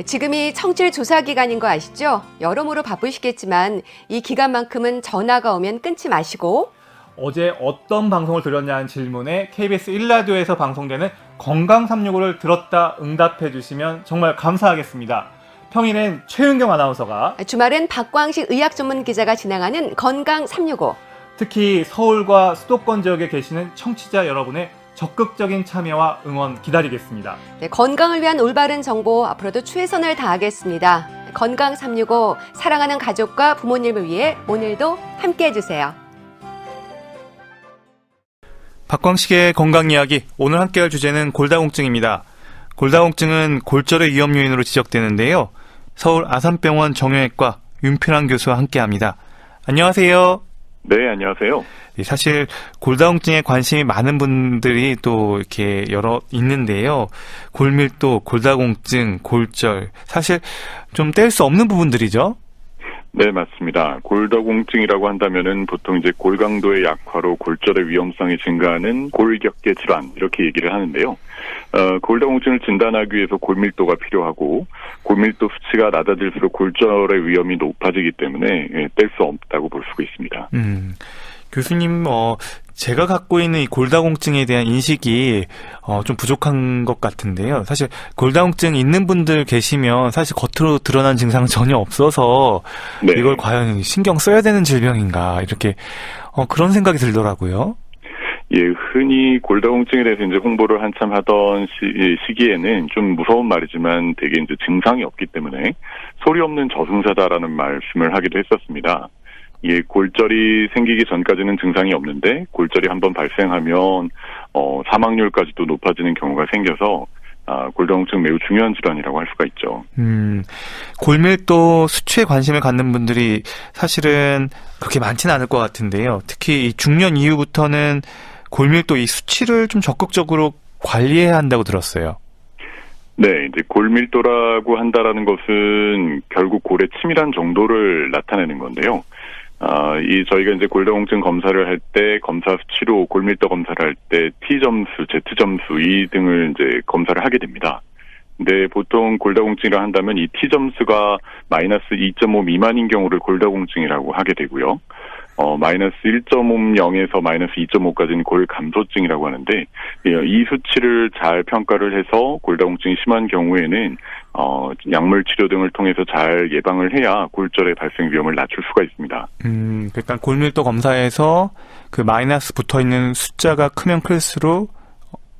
지금이 청취율 조사 기간인 거 아시죠? 여러모로 바쁘시겠지만 이 기간만큼은 전화가 오면 끊지 마시고 어제 어떤 방송을 들었냐는 질문에 KBS 1라디오에서 방송되는 건강 365를 들었다 응답해 주시면 정말 감사하겠습니다. 평일엔 최은경 아나운서가, 주말은 박광식 의학 전문 기자가 진행하는 건강 365. 특히 서울과 수도권 지역에 계시는 청취자 여러분의 적극적인 참여와 응원 기다리겠습니다. 네, 건강을 위한 올바른 정보 앞으로도 최선을 다하겠습니다. 건강 365 사랑하는 가족과 부모님을 위해 오늘도 함께해 주세요. 박광식의 건강 이야기, 오늘 함께할 주제는 골다공증입니다. 골다공증은 골절의 위험 요인으로 지적되는데요. 서울 아산병원 정형외과 윤필환 교수와 함께합니다. 안녕하세요. 네, 안녕하세요. 사실 골다공증에 관심이 많은 분들이 또 이렇게 여러 있는데요. 골밀도, 골다공증, 골절, 사실 좀 뗄 수 없는 부분들이죠. 네, 맞습니다. 골다공증이라고 한다면은 보통 이제 골강도의 약화로 골절의 위험성이 증가하는 골격계 질환 이렇게 얘기를 하는데요. 골다공증을 진단하기 위해서 골밀도가 필요하고 골밀도 수치가 낮아질수록 골절의 위험이 높아지기 때문에 뗄 수 없다고 볼 수가 있습니다. 교수님, 제가 갖고 있는 이 골다공증에 대한 인식이 좀 부족한 것 같은데요. 사실 골다공증 있는 분들 계시면 사실 겉으로 드러난 증상은 전혀 없어서 네. 이걸 과연 신경 써야 되는 질병인가 이렇게 그런 생각이 들더라고요. 예, 흔히 골다공증에 대해서 이제 홍보를 한참 하던 시기에는 좀 무서운 말이지만 되게 이제 증상이 없기 때문에 소리 없는 저승사다라는 말씀을 하기도 했었습니다. 예, 골절이 생기기 전까지는 증상이 없는데 골절이 한번 발생하면 사망률까지도 높아지는 경우가 생겨서 골다공증 매우 중요한 질환이라고 할 수가 있죠. 골밀도 수치에 관심을 갖는 분들이 사실은 그렇게 많지는 않을 것 같은데요. 특히 이 중년 이후부터는 골밀도 이 수치를 좀 적극적으로 관리해야 한다고 들었어요. 네, 이제 골밀도라고 한다라는 것은 결국 골의 치밀한 정도를 나타내는 건데요. 저희가 이제 골다공증 검사를 할 때 검사 수치로 골밀도 검사를 할 때 T점수, Z점수 이 등을 이제 검사를 하게 됩니다. 근데 보통 골다공증이라 한다면 이 T점수가 마이너스 2.5 미만인 경우를 골다공증이라고 하게 되고요. 마이너스 1.50에서 마이너스 2.5까지는 골감소증이라고 하는데, 이 수치를 잘 평가를 해서 골다공증이 심한 경우에는, 약물 치료 등을 통해서 잘 예방을 해야 골절의 발생 위험을 낮출 수가 있습니다. 그러니까 골밀도 검사에서 그 마이너스 붙어 있는 숫자가 크면 클수록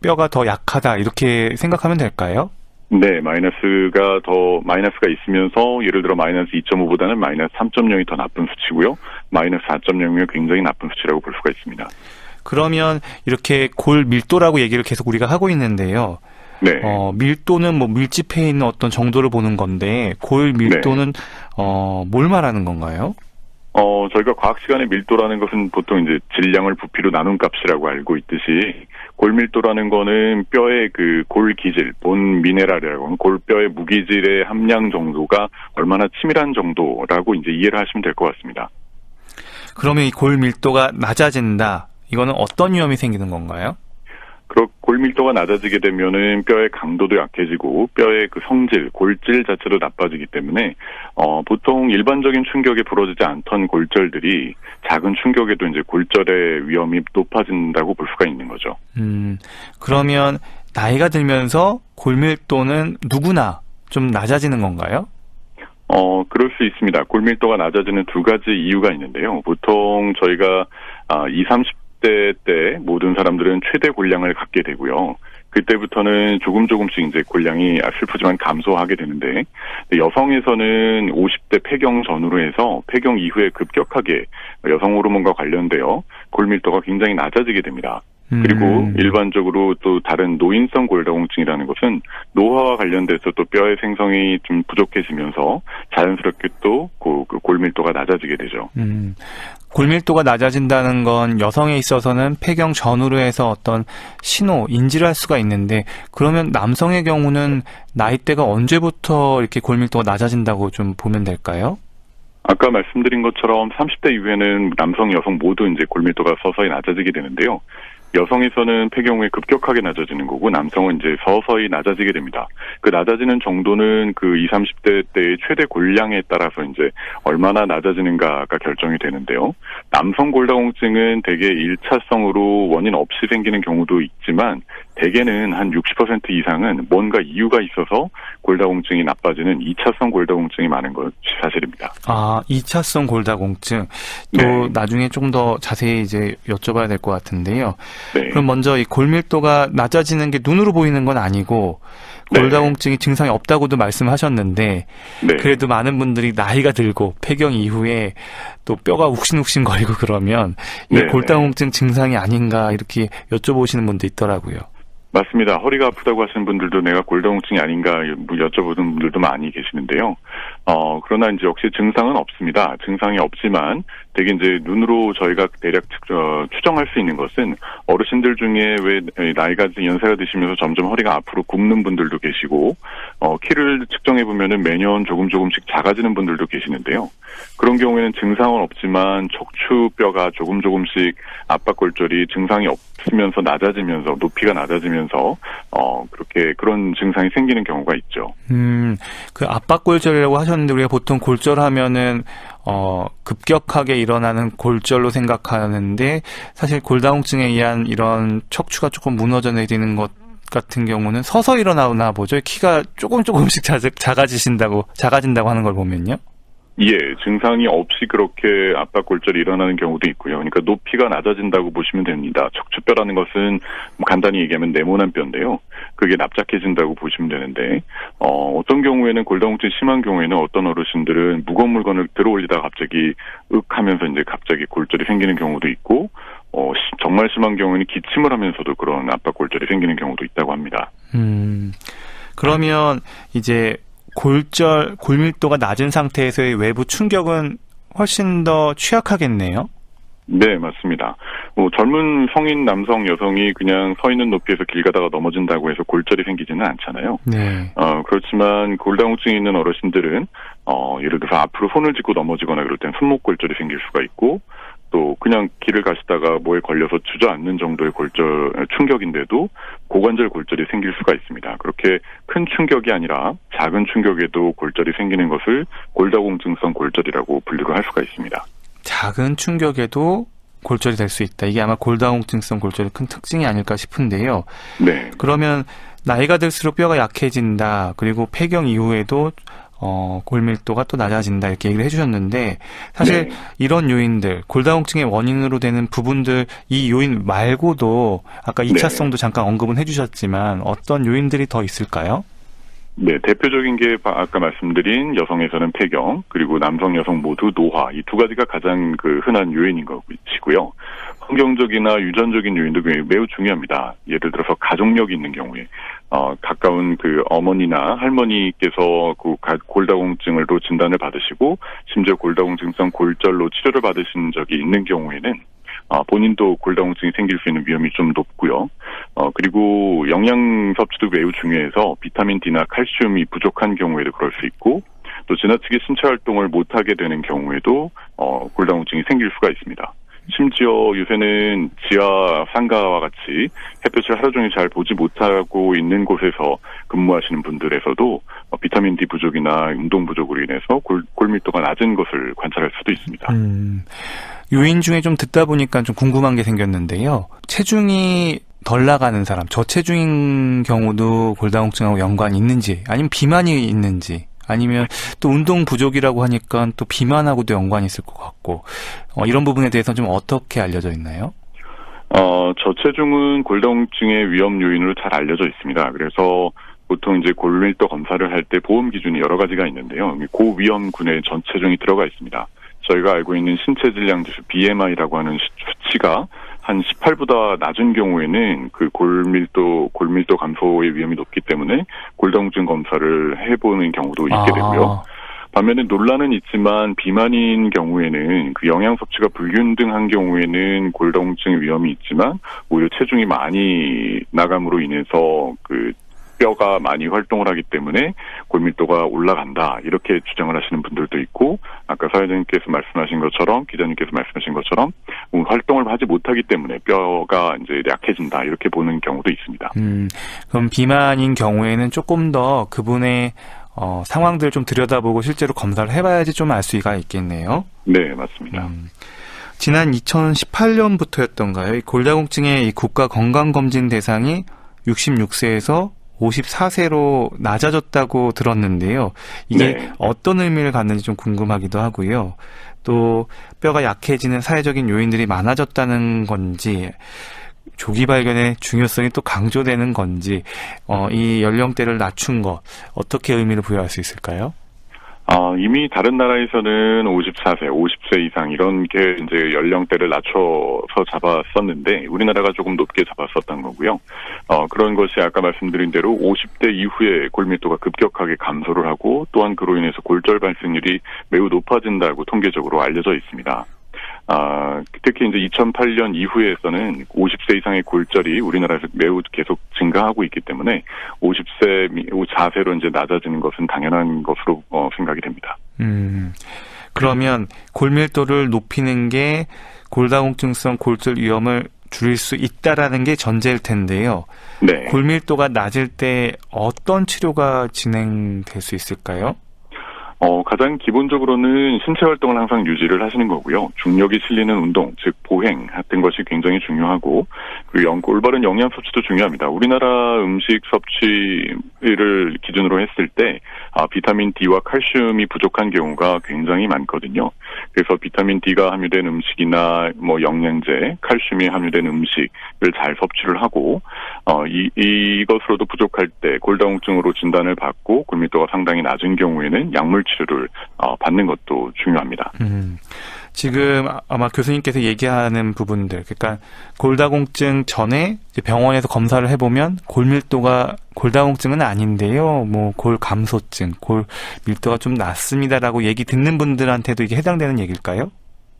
뼈가 더 약하다, 이렇게 생각하면 될까요? 네, 마이너스가 있으면서 예를 들어 마이너스 2.5보다는 마이너스 3.0이 더 나쁜 수치고요. 마이너스 4.0이면 굉장히 나쁜 수치라고 볼 수가 있습니다. 그러면 이렇게 골밀도라고 얘기를 계속 우리가 하고 있는데요. 네. 밀도는 뭐 밀집해 있는 어떤 정도를 보는 건데 골밀도는 뭘 말하는 건가요? 저희가 과학 시간에 밀도라는 것은 보통 이제 질량을 부피로 나눈 값이라고 알고 있듯이 골밀도라는 거는 뼈의 그 골기질, 본 미네랄이라고 하는 골뼈의 무기질의 함량 정도가 얼마나 치밀한 정도라고 이제 이해를 하시면 될 것 같습니다. 그러면 이 골밀도가 낮아진다. 이거는 어떤 위험이 생기는 건가요? 골밀도가 낮아지게 되면은 뼈의 강도도 약해지고 뼈의 그 성질, 골질 자체도 나빠지기 때문에 보통 일반적인 충격에 부러지지 않던 골절들이 작은 충격에도 이제 골절의 위험이 높아진다고 볼 수가 있는 거죠. 그러면 나이가 들면서 골밀도는 누구나 좀 낮아지는 건가요? 그럴 수 있습니다. 골밀도가 낮아지는 두 가지 이유가 있는데요. 보통 저희가 20, 30대 때 모든 사람들은 최대 골량을 갖게 되고요. 그때부터는 조금씩 이제 골량이 슬프지만 감소하게 되는데, 여성에서는 50대 폐경 전후로 해서 폐경 이후에 급격하게 여성 호르몬과 관련되어 골밀도가 굉장히 낮아지게 됩니다. 그리고 일반적으로 또 다른 노인성 골다공증이라는 것은 노화와 관련돼서 또 뼈의 생성이 좀 부족해지면서 자연스럽게 또 그 골밀도가 낮아지게 되죠. 골밀도가 낮아진다는 건 여성에 있어서는 폐경 전후로 해서 어떤 신호, 인지를 할 수가 있는데, 그러면 남성의 경우는 나이대가 언제부터 이렇게 골밀도가 낮아진다고 좀 보면 될까요? 아까 말씀드린 것처럼 30대 이후에는 남성, 여성 모두 이제 골밀도가 서서히 낮아지게 되는데요. 여성에서는 폐경후에 급격하게 낮아지는 거고 남성은 이제 서서히 낮아지게 됩니다. 그 낮아지는 정도는 그 20, 30대 때의 최대 골량에 따라서 이제 얼마나 낮아지는가가 결정이 되는데요. 남성 골다공증은 대개 1차성으로 원인 없이 생기는 경우도 있지만 대개는 한 60% 이상은 뭔가 이유가 있어서 골다공증이 나빠지는 2차성 골다공증이 많은 것이 사실입니다. 아, 2차성 골다공증. 또 네. 나중에 좀 더 자세히 이제 여쭤봐야 될 것 같은데요. 네. 그럼 먼저 이 골밀도가 낮아지는 게 눈으로 보이는 건 아니고 네. 골다공증이 증상이 없다고도 말씀하셨는데 네. 그래도 많은 분들이 나이가 들고 폐경 이후에 또 뼈가 욱신욱신 거리고 그러면 이 네. 골다공증 증상이 아닌가 이렇게 여쭤보시는 분도 있더라고요. 맞습니다. 허리가 아프다고 하시는 분들도 내가 골다공증이 아닌가 여쭤보는 분들도 많이 계시는데요. 그러나 이제 역시 증상은 없습니다. 증상이 없지만 되게 이제 눈으로 저희가 대략 추정할 수 있는 것은 어르신들 중에 왜 나이가 연세가 드시면서 점점 허리가 앞으로 굽는 분들도 계시고 키를 측정해 보면은 매년 조금씩 작아지는 분들도 계시는데요. 그런 경우에는 증상은 없지만 척추뼈가 조금씩 압박골절이 증상이 없으면서 낮아지면서 높이가 낮아지면서 그렇게 그런 증상이 생기는 경우가 있죠. 그 압박골절이라고 하셨는데 우리가 보통 골절하면은 급격하게 일어나는 골절로 생각하는데 사실 골다공증에 의한 이런 척추가 조금 무너져 내리는 것 같은 경우는 서서 일어나나 보죠. 키가 조금씩 작아진다고 하는 걸 보면요. 예, 증상이 없이 그렇게 압박골절이 일어나는 경우도 있고요. 그러니까 높이가 낮아진다고 보시면 됩니다. 척추뼈라는 것은 간단히 얘기하면 네모난 뼈인데요. 그게 납작해진다고 보시면 되는데 어떤 경우에는 골다공증 심한 경우에는 어떤 어르신들은 무거운 물건을 들어올리다가 갑자기 윽 하면서 이제 갑자기 골절이 생기는 경우도 있고 정말 심한 경우에는 기침을 하면서도 그런 압박골절이 생기는 경우도 있다고 합니다. 그러면 이제 골밀도가 낮은 상태에서의 외부 충격은 훨씬 더 취약하겠네요? 네, 맞습니다. 젊은 성인 남성, 여성이 그냥 서 있는 높이에서 길 가다가 넘어진다고 해서 골절이 생기지는 않잖아요. 네. 그렇지만 골다공증이 있는 어르신들은 예를 들어서 앞으로 손을 짚고 넘어지거나 그럴 땐 손목골절이 생길 수가 있고 또 그냥 길을 가시다가 뭐에 걸려서 주저앉는 정도의 충격인데도 고관절 골절이 생길 수가 있습니다. 그렇게 큰 충격이 아니라 작은 충격에도 골절이 생기는 것을 골다공증성 골절이라고 분류를 할 수가 있습니다. 작은 충격에도 골절이 될 수 있다. 이게 아마 골다공증성 골절의 큰 특징이 아닐까 싶은데요. 네. 그러면 나이가 들수록 뼈가 약해진다. 그리고 폐경 이후에도 골밀도가 또 낮아진다 이렇게 얘기를 해주셨는데 사실 네. 이런 요인들 골다공증의 원인으로 되는 부분들 이 요인 말고도 아까 2차성도 잠깐 언급은 해주셨지만 어떤 요인들이 더 있을까요? 네, 대표적인 게 아까 말씀드린 여성에서는 폐경 그리고 남성 여성 모두 노화 이 두 가지가 가장 흔한 요인인 것이고요. 환경적이나 유전적인 요인도 매우 중요합니다. 예를 들어서 가족력이 있는 경우에 가까운 어머니나 할머니께서 골다공증으로 진단을 받으시고 심지어 골다공증성 골절로 치료를 받으신 적이 있는 경우에는 본인도 골다공증이 생길 수 있는 위험이 좀 높고요. 그리고 영양 섭취도 매우 중요해서 비타민 D나 칼슘이 부족한 경우에도 그럴 수 있고 또 지나치게 신체 활동을 못하게 되는 경우에도 골다공증이 생길 수가 있습니다. 심지어 요새는 지하 상가와 같이 햇볕을 하루 종일 잘 보지 못하고 있는 곳에서 근무하시는 분들에서도 비타민 D 부족이나 운동 부족으로 인해서 골밀도가 낮은 것을 관찰할 수도 있습니다. 요인 중에 좀 듣다 보니까 좀 궁금한 게 생겼는데요. 체중이 덜 나가는 사람, 저체중인 경우도 골다공증하고 연관이 있는지 아니면 비만이 있는지 아니면 또 운동 부족이라고 하니까 또 비만하고도 연관이 있을 것 같고 이런 부분에 대해서는 좀 어떻게 알려져 있나요? 저체중은 골다공증의 위험 요인으로 잘 알려져 있습니다. 그래서 보통 이제 골밀도 검사를 할 때 보험 기준이 여러 가지가 있는데요. 고위험군에 전체중이 들어가 있습니다. 저희가 알고 있는 신체 질량 지수 BMI라고 하는 수치가 한 18보다 낮은 경우에는 골밀도 감소의 위험이 높기 때문에 골다공증 검사를 해보는 경우도 있게 되고요. 반면에 논란은 있지만 비만인 경우에는 영양 섭취가 불균등한 경우에는 골다공증의 위험이 있지만 오히려 체중이 많이 나감으로 인해서 뼈가 많이 활동을 하기 때문에 골밀도가 올라간다 이렇게 주장을 하시는 분들도 있고 아까 사회자님께서 말씀하신 것처럼 기자님께서 말씀하신 것처럼 활동을 하지 못하기 때문에 뼈가 이제 약해진다 이렇게 보는 경우도 있습니다. 그럼 비만인 경우에는 조금 더 그분의 상황들을 좀 들여다보고 실제로 검사를 해봐야지 좀 알 수가 있겠네요. 네, 맞습니다. 지난 2018년부터였던가요? 이 골다공증의 이 국가 건강검진 대상이 66세에서 54세로 낮아졌다고 들었는데요. 이게 네. 어떤 의미를 갖는지 좀 궁금하기도 하고요. 또 뼈가 약해지는 사회적인 요인들이 많아졌다는 건지 조기 발견의 중요성이 또 강조되는 건지 이 연령대를 낮춘 거 어떻게 의미를 부여할 수 있을까요? 이미 다른 나라에서는 54세, 50세 이상 이런 게 이제 연령대를 낮춰서 잡았었는데 우리나라가 조금 높게 잡았었던 거고요. 그런 것이 아까 말씀드린 대로 50대 이후에 골밀도가 급격하게 감소를 하고 또한 그로 인해서 골절 발생률이 매우 높아진다고 통계적으로 알려져 있습니다. 특히 이제 2008년 이후에서는 50세 이상의 골절이 우리나라에서 매우 계속 증가하고 있기 때문에 54세로 이제 낮아지는 것은 당연한 것으로 생각이 됩니다. 그러면 골밀도를 높이는 게 골다공증성 골절 위험을 줄일 수 있다라는 게 전제일 텐데요. 네. 골밀도가 낮을 때 어떤 치료가 진행될 수 있을까요? 가장 기본적으로는 신체 활동을 항상 유지를 하시는 거고요. 중력이 실리는 운동, 즉 보행 같은 것이 굉장히 중요하고 그리고 올바른 영양 섭취도 중요합니다. 우리나라 음식 섭취를 기준으로 했을 때 비타민 D와 칼슘이 부족한 경우가 굉장히 많거든요. 그래서 비타민 D가 함유된 음식이나 영양제, 칼슘이 함유된 음식을 잘 섭취를 하고 이것으로도 부족할 때 골다공증으로 진단을 받고 골밀도가 상당히 낮은 경우에는 약물 치료를 받는 것도 중요합니다. 지금 아마 교수님께서 얘기하는 부분들, 그러니까 골다공증 전에 이제 병원에서 검사를 해보면 골다공증은 아닌데요. 골감소증, 골밀도가 좀 낮습니다라고 얘기 듣는 분들한테도 이게 해당되는 얘기일까요?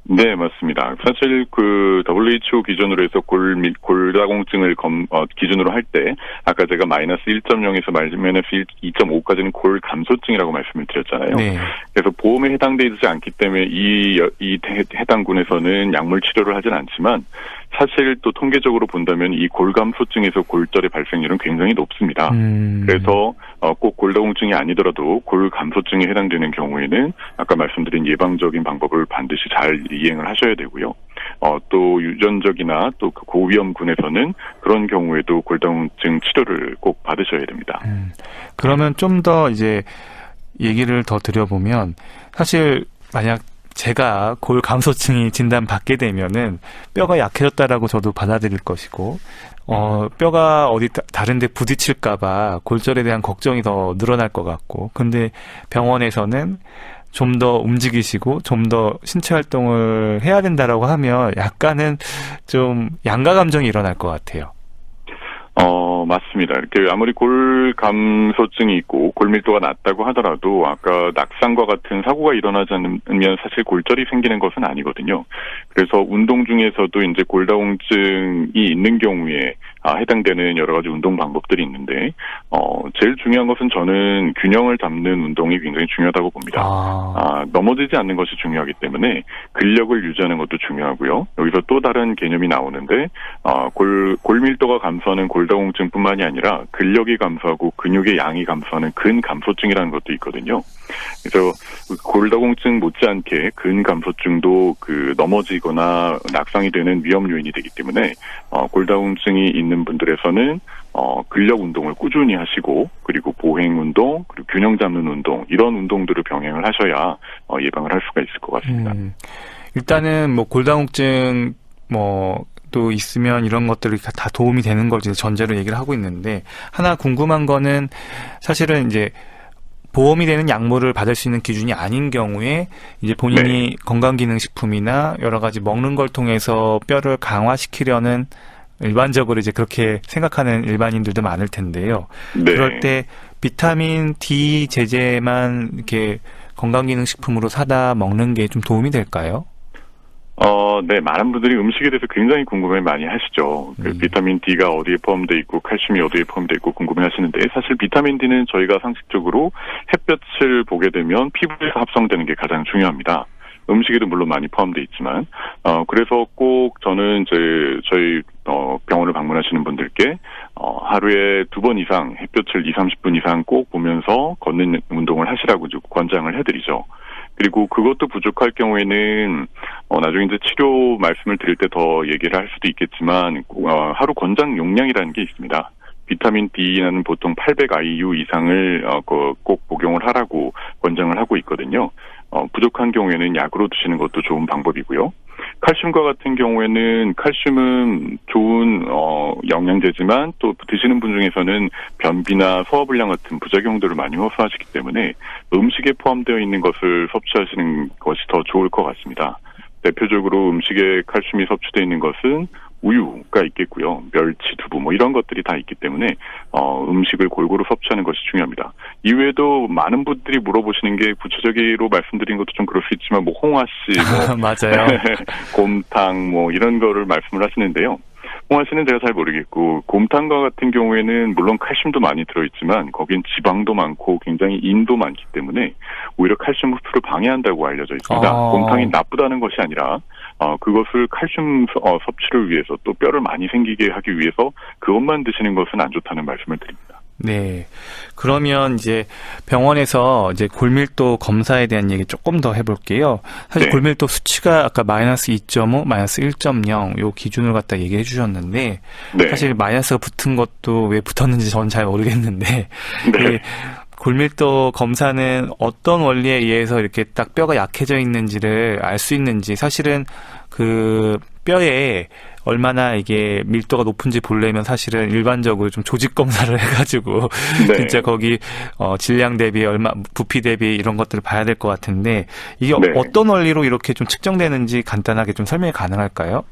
네, 맞습니다. 사실 WHO 기준으로 해서 골다공증을 기준으로 할 때 아까 제가 마이너스 1.0에서 마이너스 2.5까지는 골감소증이라고 말씀을 드렸잖아요. 네. 그래서 보험에 해당되지 않기 때문에 이 해당군에서는 약물 치료를 하진 않지만 사실 또 통계적으로 본다면 이 골감소증에서 골절의 발생률은 굉장히 높습니다. 그래서 꼭 골다공증이 아니더라도 골감소증에 해당되는 경우에는 아까 말씀드린 예방적인 방법을 반드시 잘 이행을 하셔야 되고요. 또 유전적이나 또 고위험군에서는 그런 경우에도 골다공증 치료를 꼭 받으셔야 됩니다. 그러면 좀 더 이제 얘기를 더 드려보면 사실 만약 제가 골감소증이 진단받게 되면은 뼈가 약해졌다라고 저도 받아들일 것이고 뼈가 어디 다른 데 부딪힐까봐 골절에 대한 걱정이 더 늘어날 것 같고 근데 병원에서는 좀 더 움직이시고 좀 더 신체 활동을 해야 된다라고 하면 약간은 좀 양가 감정이 일어날 것 같아요. 맞습니다. 이렇게 아무리 골감소증이 있고 골밀도가 낮다고 하더라도 아까 낙상과 같은 사고가 일어나지 않으면 사실 골절이 생기는 것은 아니거든요. 그래서 운동 중에서도 이제 골다공증이 있는 경우에 해당되는 여러 가지 운동 방법들이 있는데 제일 중요한 것은 저는 균형을 잡는 운동이 굉장히 중요하다고 봅니다. 넘어지지 않는 것이 중요하기 때문에 근력을 유지하는 것도 중요하고요. 여기서 또 다른 개념이 나오는데 골밀도가 감소하는 골다공증뿐만이 아니라 근력이 감소하고 근육의 양이 감소하는 근감소증이라는 것도 있거든요. 그래서 골다공증 못지않게 근감소증도 넘어지거나 낙상이 되는 위험 요인이 되기 때문에 골다공증이 있는 분들에서는 근력 운동을 꾸준히 하시고 그리고 보행 운동 그리고 균형 잡는 운동 이런 운동들을 병행을 하셔야 예방을 할 수가 있을 것 같습니다. 일단은 골다공증 또 있으면 이런 것들이 다 도움이 되는 걸 이제 전제로 얘기를 하고 있는데 하나 궁금한 거는 사실은 이제 보험이 되는 약물을 받을 수 있는 기준이 아닌 경우에 이제 본인이 건강기능식품이나 여러 가지 먹는 걸 통해서 뼈를 강화시키려는 일반적으로 이제 그렇게 생각하는 일반인들도 많을 텐데요. 네. 그럴 때 비타민 D 제제만 이렇게 건강기능식품으로 사다 먹는 게 좀 도움이 될까요? 네, 많은 분들이 음식에 대해서 굉장히 궁금해 많이 하시죠. 그 비타민 D가 어디에 포함되어 있고 칼슘이 어디에 포함되어 있고 궁금해 하시는데 사실 비타민 D는 저희가 상식적으로 햇볕을 보게 되면 피부에서 합성되는 게 가장 중요합니다. 음식에도 물론 많이 포함되어 있지만, 그래서 꼭 저는 저희 병원을 방문하시는 분들께, 하루에 2번 이상 햇볕을 20-30분 이상 꼭 보면서 걷는 운동을 하시라고 권장을 해드리죠. 그리고 그것도 부족할 경우에는, 나중에 이제 치료 말씀을 드릴 때 더 얘기를 할 수도 있겠지만, 하루 권장 용량이라는 게 있습니다. 비타민 D는 보통 800 IU 이상을 꼭 복용을 하라고 권장을 하고 있거든요. 부족한 경우에는 약으로 드시는 것도 좋은 방법이고요. 칼슘과 같은 경우에는 칼슘은 좋은 영양제지만 또 드시는 분 중에서는 변비나 소화불량 같은 부작용들을 많이 호소하시기 때문에 음식에 포함되어 있는 것을 섭취하시는 것이 더 좋을 것 같습니다. 대표적으로 음식에 칼슘이 섭취되어 있는 것은 우유가 있겠고요. 멸치, 두부 이런 것들이 다 있기 때문에 음식을 골고루 섭취하는 것이 중요합니다. 이외에도 많은 분들이 물어보시는 게 구체적으로 말씀드린 것도 좀 그럴 수 있지만 홍화씨, 맞아요. 곰탕 이런 거를 말씀을 하시는데요. 홍화씨는 제가 잘 모르겠고 곰탕과 같은 경우에는 물론 칼슘도 많이 들어있지만 거긴 지방도 많고 굉장히 인도 많기 때문에 오히려 칼슘 흡수를 방해한다고 알려져 있습니다. 곰탕이 나쁘다는 것이 아니라 그것을 칼슘 섭취를 위해서 또 뼈를 많이 생기게 하기 위해서 그것만 드시는 것은 안 좋다는 말씀을 드립니다. 네. 그러면 이제 병원에서 이제 골밀도 검사에 대한 얘기 조금 더 해볼게요. 사실 네. 골밀도 수치가 아까 마이너스 2.5, 마이너스 1.0 요 기준을 갖다 얘기해 주셨는데 네. 사실 마이너스가 붙은 것도 왜 붙었는지 저는 잘 모르겠는데 네. 골밀도 검사는 어떤 원리에 의해서 이렇게 딱 뼈가 약해져 있는지를 알 수 있는지 사실은 그 뼈에 얼마나 이게 밀도가 높은지 보려면 사실은 일반적으로 좀 조직 검사를 해가지고 네. 진짜 거기 질량 대비 얼마 부피 대비 이런 것들을 봐야 될 것 같은데 이게 네. 어떤 원리로 이렇게 좀 측정되는지 간단하게 좀 설명이 가능할까요?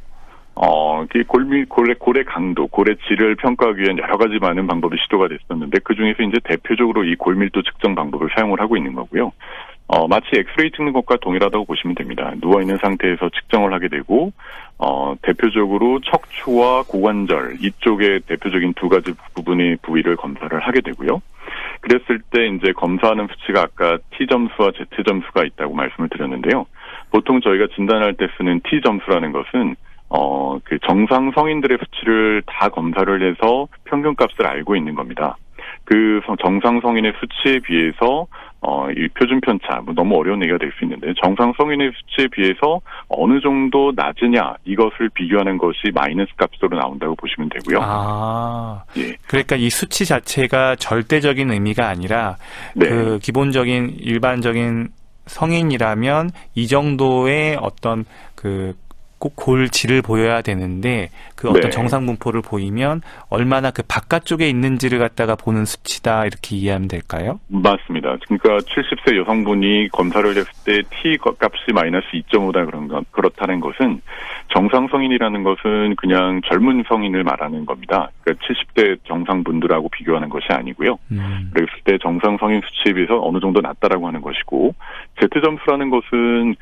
고래 강도, 고래 질을 평가하기 위한 여러 가지 많은 방법이 시도가 됐었는데 그 중에서 이제 대표적으로 이 골밀도 측정 방법을 사용을 하고 있는 거고요. 마치 엑스레이 찍는 것과 동일하다고 보시면 됩니다. 누워있는 상태에서 측정을 하게 되고, 대표적으로 척추와 고관절, 이쪽에 대표적인 2가지 부위를 검사를 하게 되고요. 그랬을 때 이제 검사하는 수치가 아까 T점수와 Z점수가 있다고 말씀을 드렸는데요. 보통 저희가 진단할 때 쓰는 T점수라는 것은, 그 정상 성인들의 수치를 다 검사를 해서 평균값을 알고 있는 겁니다. 그 정상 성인의 수치에 비해서 이 표준 편차 너무 어려운 얘기가 될 수 있는데 정상 성인의 수치에 비해서 어느 정도 낮으냐 이것을 비교하는 것이 마이너스 값으로 나온다고 보시면 되고요. 예. 그러니까 이 수치 자체가 절대적인 의미가 아니라 네. 그 기본적인 일반적인 성인이라면 이 정도의 어떤 꼭 골질을 보여야 되는데 그 어떤 네. 정상 분포를 보이면 얼마나 그 바깥쪽에 있는지를 갖다가 보는 수치다 이렇게 이해하면 될까요? 맞습니다. 그러니까 70세 여성분이 검사를 했을 때 T 값이 마이너스 2.5다 그렇다는 것은 정상 성인이라는 것은 그냥 젊은 성인을 말하는 겁니다. 그러니까 70대 정상분들하고 비교하는 것이 아니고요. 그랬을 때 정상 성인 수치에 비해서 어느 정도 낮다라고 하는 것이고 Z점수라는 것은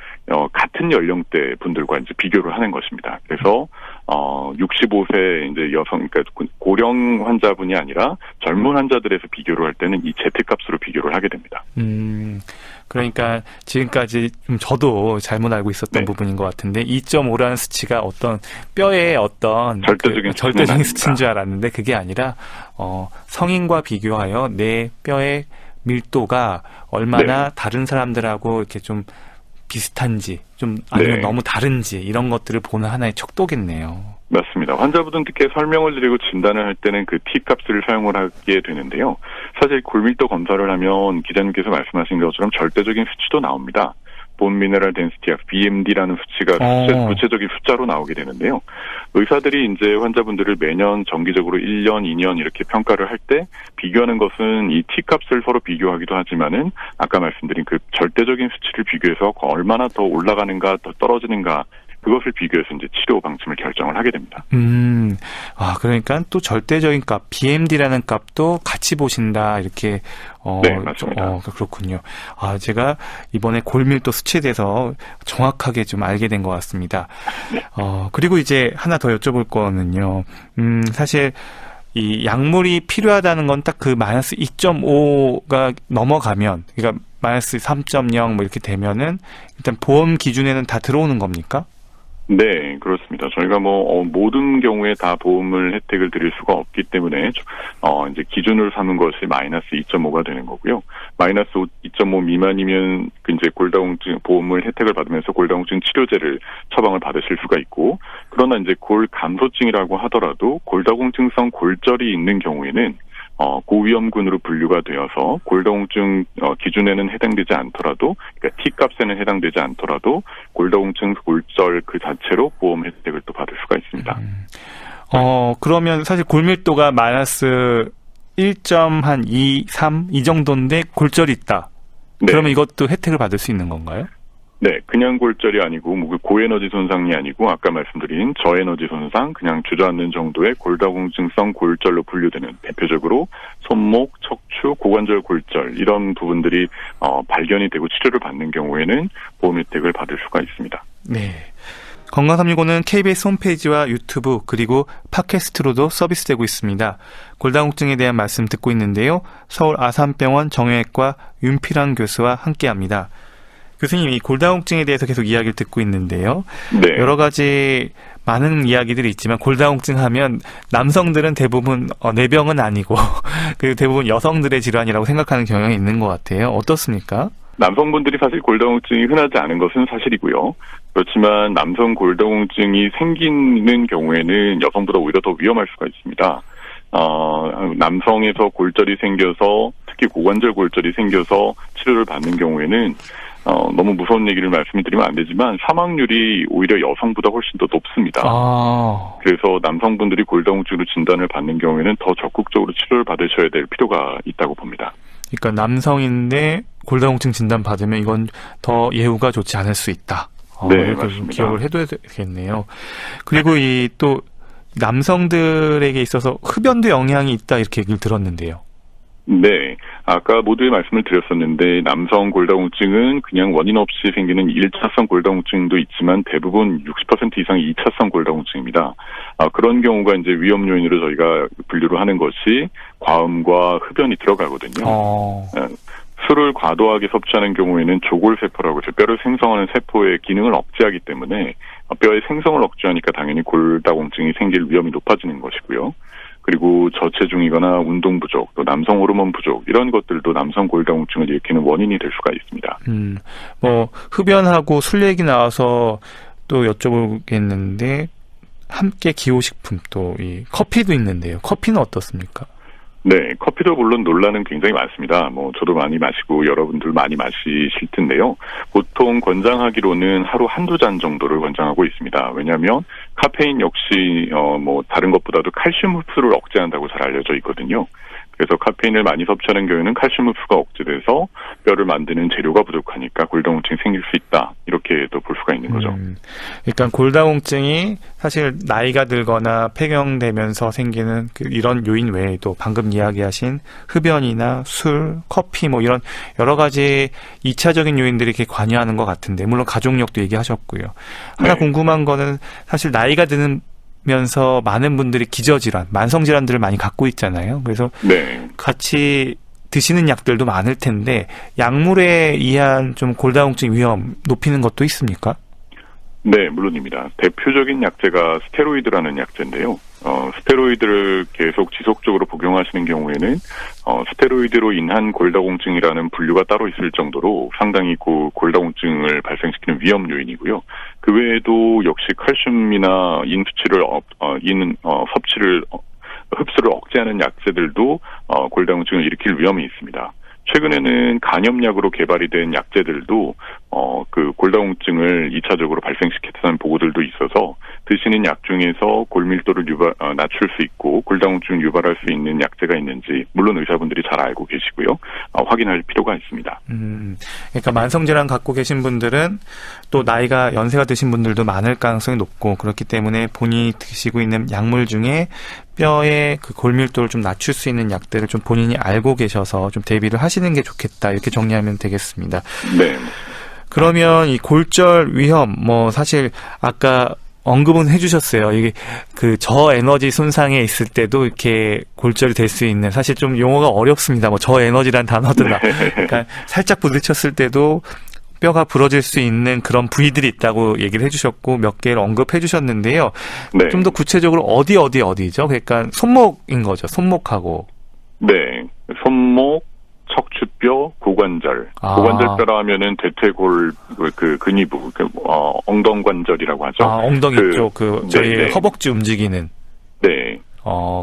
같은 연령대 분들과 이제 비교를 하는 것입니다. 그래서 65세 이제 여성 그러니까 고령 환자분이 아니라 젊은 환자들에서 비교를 할 때는 이 Z값으로 비교를 하게 됩니다. 그러니까 지금까지 좀 저도 잘못 알고 있었던 네. 부분인 것 같은데 2.5라는 수치가 어떤 뼈의 어떤 절대적인 수치인 줄 알았는데 그게 아니라 성인과 비교하여 내 뼈의 밀도가 얼마나 네. 다른 사람들하고 이렇게 좀 비슷한지 좀 아니면 네. 너무 다른지 이런 것들을 보는 하나의 척도겠네요. 맞습니다. 환자분들께 설명을 드리고 진단을 할 때는 그 T값을 사용을 하게 되는데요. 사실 골밀도 검사를 하면 기자님께서 말씀하신 것처럼 절대적인 수치도 나옵니다. 본 미네랄 덴시티약 BMD라는 수치가 구체적인 숫자로 나오게 되는데요. 의사들이 이제 환자분들을 매년 정기적으로 1년, 2년 이렇게 평가를 할 때 비교하는 것은 이 T값을 서로 비교하기도 하지만은 아까 말씀드린 그 절대적인 수치를 비교해서 얼마나 더 올라가는가 더 떨어지는가 그것을 비교해서 이제 치료 방침을 결정을 하게 됩니다. 그러니까 또 절대적인 값, BMD라는 값도 같이 보신다, 이렇게, 네, 맞습니다. 그렇군요. 제가 이번에 골밀도 수치에 대해서 정확하게 좀 알게 된 것 같습니다. 그리고 이제 하나 더 여쭤볼 거는요. 사실, 이 약물이 필요하다는 건 딱 그 마이너스 2.5가 넘어가면, 그러니까 마이너스 3.0 뭐 이렇게 되면은 일단 보험 기준에는 다 들어오는 겁니까? 네, 그렇습니다. 저희가 모든 경우에 다 보험을 혜택을 드릴 수가 없기 때문에, 이제 기준으로 삼은 것이 마이너스 2.5가 되는 거고요. 마이너스 2.5 미만이면, 이제 골다공증 보험을 혜택을 받으면서 골다공증 치료제를 처방을 받으실 수가 있고, 그러나 이제 골감소증이라고 하더라도 골다공증성 골절이 있는 경우에는, 고위험군으로 분류가 되어서 골다공증 기준에는 해당되지 않더라도, 그러니까 T값에는 해당되지 않더라도 골다공증 골절 그 자체로 보험 혜택을 또 받을 수가 있습니다. 그러면 사실 골밀도가 마이너스 1.2, 3 이 정도인데 골절이 있다. 네. 그러면 이것도 혜택을 받을 수 있는 건가요? 네, 그냥 골절이 아니고 고에너지 손상이 아니고 아까 말씀드린 저에너지 손상, 그냥 주저앉는 정도의 골다공증성 골절로 분류되는 대표적으로 손목, 척추, 고관절 골절 이런 부분들이 발견이 되고 치료를 받는 경우에는 보험 혜택을 받을 수가 있습니다. 네. 건강365는 KBS 홈페이지와 유튜브 그리고 팟캐스트로도 서비스되고 있습니다. 골다공증에 대한 말씀 듣고 있는데요. 서울 아산병원 정형외과 윤필환 교수와 함께합니다. 교수님, 이 골다공증에 대해서 계속 이야기를 듣고 있는데요. 네. 여러 가지 많은 이야기들이 있지만 골다공증 하면 남성들은 대부분 내병은 아니고 그 대부분 여성들의 질환이라고 생각하는 경향이 있는 것 같아요. 어떻습니까? 남성분들이 사실 골다공증이 흔하지 않은 것은 사실이고요. 그렇지만 남성 골다공증이 생기는 경우에는 여성보다 오히려 더 위험할 수가 있습니다. 남성에서 골절이 생겨서 특히 고관절 골절이 생겨서 치료를 받는 경우에는 너무 무서운 얘기를 말씀드리면 안 되지만 사망률이 오히려 여성보다 훨씬 더 높습니다. 그래서 남성분들이 골다공증으로 진단을 받는 경우에는 더 적극적으로 치료를 받으셔야 될 필요가 있다고 봅니다. 그러니까 남성인데 골다공증 진단 받으면 이건 더 예후가 좋지 않을 수 있다. 네, 맞습니다. 맞습니다. 기억을 해둬야 되겠네요. 그리고 이 또 남성들에게 있어서 흡연도 영향이 있다 이렇게 얘기를 들었는데요. 네. 아까 모두에 말씀을 드렸었는데 남성 골다공증은 그냥 원인 없이 생기는 1차성 골다공증도 있지만 대부분 60% 이상이 2차성 골다공증입니다. 그런 경우가 이제 위험 요인으로 저희가 분류를 하는 것이 과음과 흡연이 들어가거든요. 술을 과도하게 섭취하는 경우에는 조골세포라고 해서 뼈를 생성하는 세포의 기능을 억제하기 때문에 뼈의 생성을 억제하니까 당연히 골다공증이 생길 위험이 높아지는 것이고요. 그리고 저체중이거나 운동 부족, 또 남성 호르몬 부족 이런 것들도 남성 골다공증을 일으키는 원인이 될 수가 있습니다. 흡연하고 술 얘기 나와서 또 여쭤보겠는데 함께 기호식품 또 이 커피도 있는데요. 커피는 어떻습니까? 네, 커피도 물론 논란은 굉장히 많습니다. 저도 많이 마시고 여러분들 많이 마시실 텐데요. 보통 권장하기로는 하루 한두 잔 정도를 권장하고 있습니다. 왜냐하면 카페인 역시 다른 것보다도 칼슘 흡수를 억제한다고 잘 알려져 있거든요. 그래서 카페인을 많이 섭취하는 경우에는 칼슘 흡수가 억제돼서 뼈를 만드는 재료가 부족하니까 골다공증이 생길 수 있다. 이렇게 또 볼 수가 있는 거죠. 그러니까 골다공증이 사실 나이가 들거나 폐경되면서 생기는 이런 요인 외에도 방금 이야기하신 흡연이나 술, 커피 이런 여러 가지 2차적인 요인들이 이렇게 관여하는 것 같은데 물론 가족력도 얘기하셨고요. 하나 네. 궁금한 거는 사실 나이가 드는 면서 많은 분들이 기저질환, 만성질환들을 많이 갖고 있잖아요. 그래서 네. 같이 드시는 약들도 많을 텐데 약물에 의한 좀 골다공증 위험 높이는 것도 있습니까? 네, 물론입니다. 대표적인 약제가 스테로이드라는 약제인데요. 스테로이드를 계속 지속적으로 복용하시는 경우에는 스테로이드로 인한 골다공증이라는 분류가 따로 있을 정도로 상당히 골다공증을 발생시키는 위험 요인이고요. 그 외에도 역시 칼슘이나 흡수를 억제하는 약제들도 골다공증을 일으킬 위험이 있습니다. 최근에는 간염약으로 개발이 된 약제들도 그 골다공증을 2차적으로 발생시켰다는 보고들도 있어서 드시는 약 중에서 골밀도를 낮출 수 있고 골다공증을 유발할 수 있는 약제가 있는지 물론 의사분들이 잘 알고 계시고요. 확인할 필요가 있습니다. 그러니까 만성질환 갖고 계신 분들은 또 나이가 연세가 드신 분들도 많을 가능성이 높고 그렇기 때문에 본인이 드시고 있는 약물 중에 뼈의 그 골밀도를 좀 낮출 수 있는 약들을 좀 본인이 알고 계셔서 좀 대비를 하시는 게 좋겠다. 이렇게 정리하면 되겠습니다. 네. 그러면 이 골절 위험, 사실 아까 언급은 해주셨어요. 이게 그 저에너지 손상에 있을 때도 이렇게 골절이 될 수 있는, 사실 좀 용어가 어렵습니다. 저에너지란 단어도 그러니까 살짝 부딪혔을 때도 뼈가 부러질 수 있는 그런 부위들이 있다고 얘기를 해주셨고 몇 개를 언급해 주셨는데요. 네. 좀 더 구체적으로 어디죠? 그러니까 손목인 거죠. 손목하고. 네. 손목, 척추뼈, 고관절. 고관절뼈라 하면은 대퇴골 그 근위부, 엉덩관절이라고 하죠. 엉덩이 쪽 저희 네. 허벅지 움직이는. 네.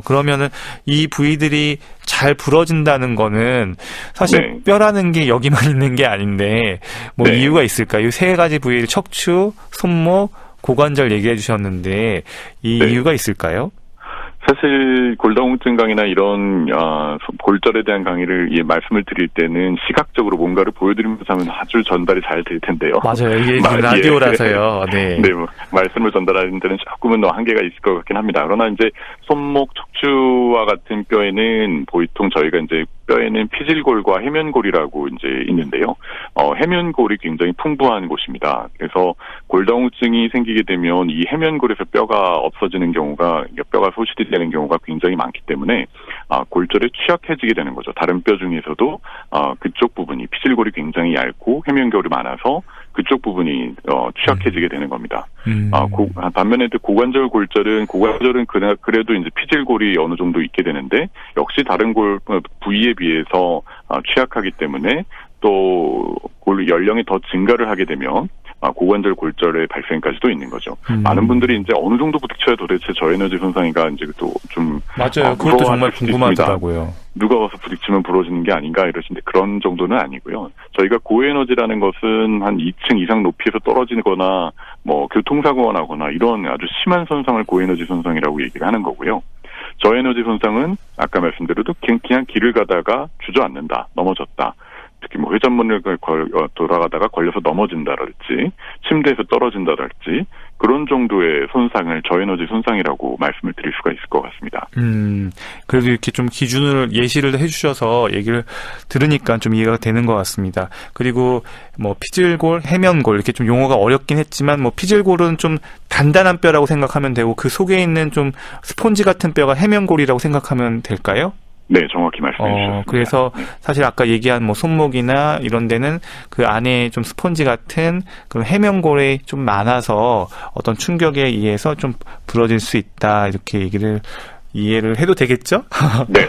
그러면은 이 부위들이 잘 부러진다는 거는 사실 네. 뼈라는 게 여기만 있는 게 아닌데 네. 이유가 있을까요? 이 세 가지 부위를 척추, 손목, 고관절 얘기해 주셨는데 이 네. 이유가 있을까요? 사실 골다공증 강의나 이런 골절에 대한 강의를 말씀을 드릴 때는 시각적으로 뭔가를 보여드리면서 하면 아주 전달이 잘 될 텐데요. 맞아요. 이게 라디오라서요. 네. 네, 말씀을 전달하는 데는 조금은 더 한계가 있을 것 같긴 합니다. 그러나 이제 손목, 척추와 같은 뼈에는 보통 저희가 이제 뼈에는 피질골과 해면골이라고 이제 있는데요. 해면골이 굉장히 풍부한 곳입니다. 그래서 골다공증이 생기게 되면 이 해면골에서 뼈가 없어지는 경우가, 뼈가 소실되는 경우가 굉장히 많기 때문에 골절에 취약해지게 되는 거죠. 다른 뼈 중에서도 그쪽 부분이 피질골이 굉장히 얇고 해면골이 많아서 그쪽 부분이 취약해지게 되는 겁니다. 반면에 고관절 골절은 그래도 이제 피질골이 어느 정도 있게 되는데 역시 다른 부위에 비해서 취약하기 때문에 또 연령이 더 증가를 하게 되면 고관절 골절의 발생까지도 있는 거죠. 많은 분들이 이제 어느 정도 부딪혀야 도대체 저에너지 손상이가 이제 또 좀 맞아요. 그것도 정말 궁금하더라고요. 누가 와서 부딪히면 부러지는 게 아닌가 이러시는데 그런 정도는 아니고요. 저희가 고에너지라는 것은 한 2층 이상 높이에서 떨어지거나 교통사고가 나거나 이런 아주 심한 손상을 고에너지 손상이라고 얘기를 하는 거고요. 저에너지 손상은 아까 말씀드려도 그냥 길을 가다가 주저앉는다, 넘어졌다. 특히 회전문을 돌아가다가 걸려서 넘어진다랄지 침대에서 떨어진다랄지 그런 정도의 손상을 저에너지 손상이라고 말씀을 드릴 수가 있을 것 같습니다. 그래도 이렇게 좀 기준을 예시를 해주셔서 얘기를 들으니까 좀 이해가 되는 것 같습니다. 그리고 피질골, 해면골 이렇게 좀 용어가 어렵긴 했지만 피질골은 좀 단단한 뼈라고 생각하면 되고 그 속에 있는 좀 스폰지 같은 뼈가 해면골이라고 생각하면 될까요? 네, 정확히 말씀해 주셨습니다. 그래서 사실 아까 얘기한 손목이나 이런 데는 그 안에 좀 스펀지 같은 그런 해면골이 좀 많아서 어떤 충격에 의해서 좀 부러질 수 있다. 이렇게 이해를 해도 되겠죠? 네.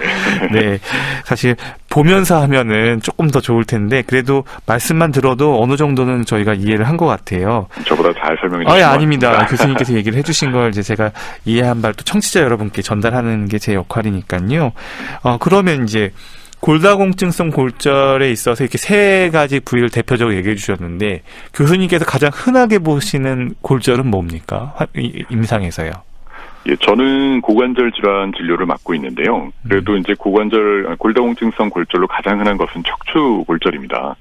네. 사실 보면서 하면은 조금 더 좋을 텐데 그래도 말씀만 들어도 어느 정도는 저희가 이해를 한 것 같아요. 저보다 잘 설명해 주신 것 아닙니다. 같습니다. 교수님께서 얘기를 해주신 걸 이제 제가 이해한 바를 또 청취자 여러분께 전달하는 게 제 역할이니까요. 그러면 이제 골다공증성 골절에 있어서 이렇게 세 가지 부위를 대표적으로 얘기해 주셨는데 교수님께서 가장 흔하게 보시는 골절은 뭡니까? 임상에서요. 예, 저는 고관절 질환 진료를 맡고 있는데요. 그래도 이제 골다공증성 골절로 가장 흔한 것은 척추 골절입니다.